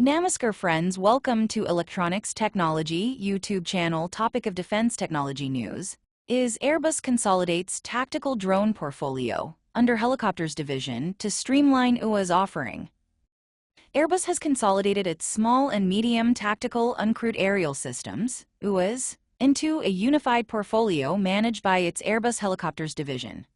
Namaskar friends, welcome to Electronics Technology YouTube channel. Topic of Defense Technology News is Airbus consolidates tactical drone portfolio under helicopters division to streamline UAS offering. Airbus has consolidated its small and medium tactical uncrewed aerial systems, UAS, into a unified portfolio managed by its Airbus helicopters division.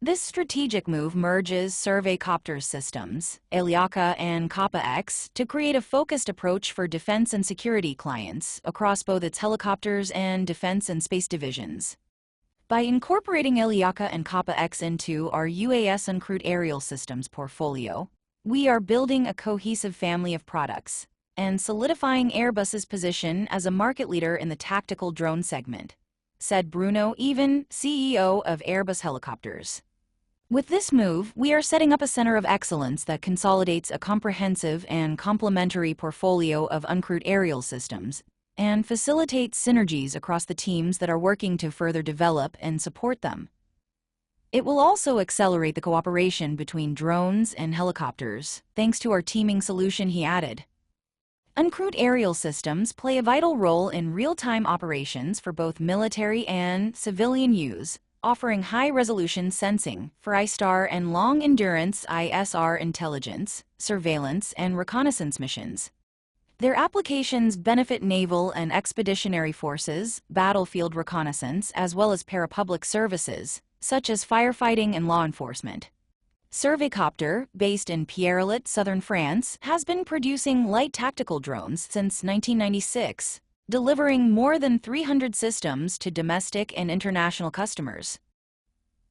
This strategic move merges survey copter systems, Ailiaka and Kappa X, to create a focused approach for defense and security clients across both its helicopters and defense and space divisions. By incorporating Ailiaka and Kappa X into our UAS uncrewed aerial systems portfolio, we are building a cohesive family of products and solidifying Airbus's position as a market leader in the tactical drone segment, said Bruno Even, CEO of Airbus Helicopters. With this move, we are setting up a center of excellence that consolidates a comprehensive and complementary portfolio of uncrewed aerial systems and facilitates synergies across the teams that are working to further develop and support them. It will also accelerate the cooperation between drones and helicopters, thanks to our teaming solution, he added. Uncrewed aerial systems play a vital role in real-time operations for both military and civilian use, offering high-resolution sensing for ISTAR and long-endurance ISR intelligence, surveillance, and reconnaissance missions. Their applications benefit naval and expeditionary forces, battlefield reconnaissance, as well as parapublic services, such as firefighting and law enforcement. Surveycopter, based in Pierrelet, southern France, has been producing light tactical drones since 1996, delivering more than 300 systems to domestic and international customers.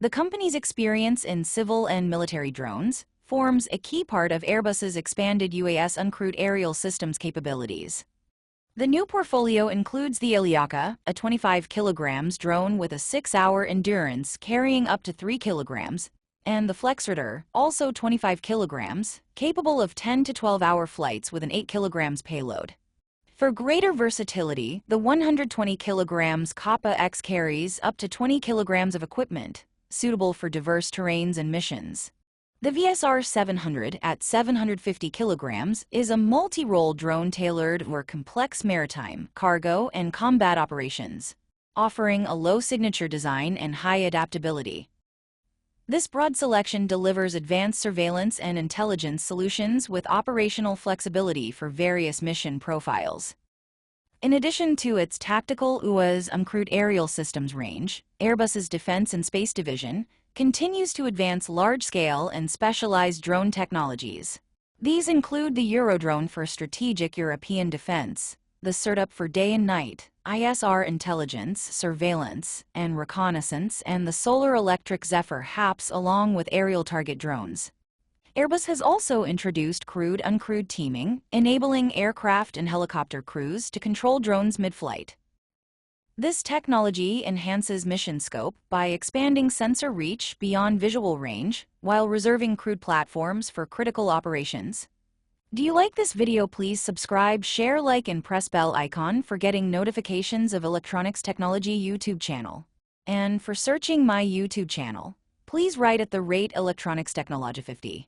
The company's experience in civil and military drones forms a key part of Airbus's expanded UAS uncrewed aerial systems capabilities. The new portfolio includes the Ailiaka, a 25 kilograms drone with a 6-hour endurance carrying up to 3 kilograms, and the Flexrator, also 25 kilograms, capable of 10 to 12-hour flights with an 8 kilograms payload. For greater versatility, the 120 kilograms Kappa X carries up to 20 kilograms of equipment, suitable for diverse terrains and missions. The VSR 700 at 750 kilograms is a multi-role drone tailored for complex maritime, cargo, and combat operations, offering a low-signature design and high adaptability. This broad selection delivers advanced surveillance and intelligence solutions with operational flexibility for various mission profiles. In addition to its tactical UAS uncrewed aerial systems range, Airbus's Defense and Space Division continues to advance large-scale and specialized drone technologies. These include the Eurodrone for strategic European defense, the CERTUP for day and night, ISR intelligence, surveillance, and reconnaissance, and the Solar Electric Zephyr HAPS along with aerial target drones. Airbus has also introduced crewed-uncrewed teaming, enabling aircraft and helicopter crews to control drones mid-flight. This technology enhances mission scope by expanding sensor reach beyond visual range while reserving crewed platforms for critical operations. Do you like this video? Please subscribe, share, like, and press bell icon for getting notifications of Electronics Technology YouTube channel. And for searching my YouTube channel, please write at the rate Electronics Technology 50.